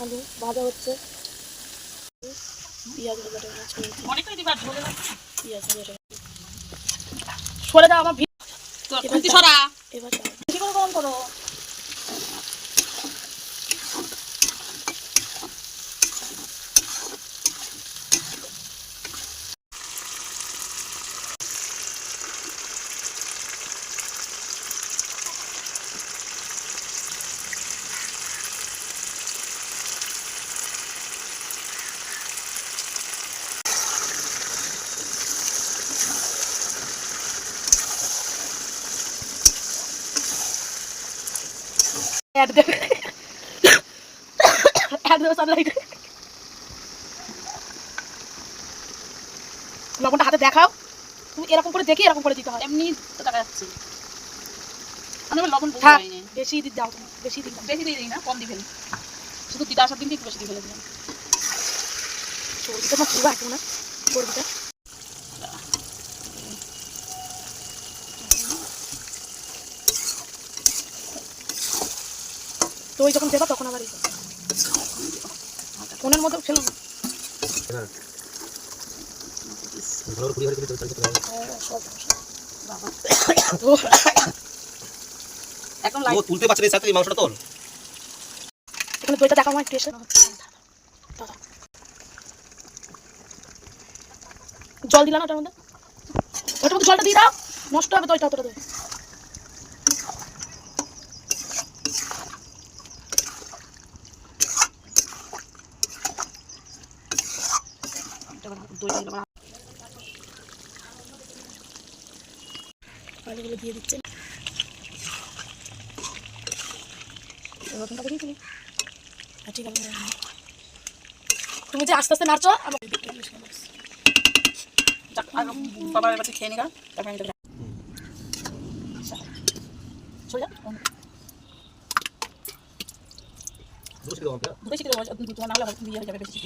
আলু ভাজা হচ্ছে, পেঁয়াজ ভাজাটা অনেকটাই দিবার ঝোলে পেঁয়াজ ভাজাটা সরে দাও আমার খুন্তি সরা এবার বেশি করে গরম করো। অ্যাড দেবে সানলাইটে লবণটা হাতে দেখাও, তুমি এরকম করে দেখি এরকম করে দিতে হয়, এমনি তো দেখা যাচ্ছে। আমি লবণ বেশি দাও, তুমি বেশি দিই বেশি দিয়ে দিই না, কম দিয়ে ফেলি। শুধু দিদা আসার দিন একটু বেশি দিয়ে ফেলে দিলাম। সরষেটা পুরো একটু না করবিটা তো ওই যখন দেবা তখন আবার ফোনের মধ্যে ছিল এখন তুলতে পারছে না সাথে মাংসটা তোল। এখানে দইটা দেখাও আমার একটু এসে জল দিলাম ওটার মধ্যে, ওটার মধ্যে জলটা দিয়ে দাও, নষ্ট হবে দইটা অতটা দই। আলুগুলো দিয়ে দিচ্ছেন, রসুনটা দিয়ে দিই। ঠিক আছে, তুমি যে আস্তে আস্তে নাড়ছো আমার বাবার কাছে খেয়ে নিগা, তারপর আমি বেশি করে তোমার না হলে দিয়ে যাবে বেশি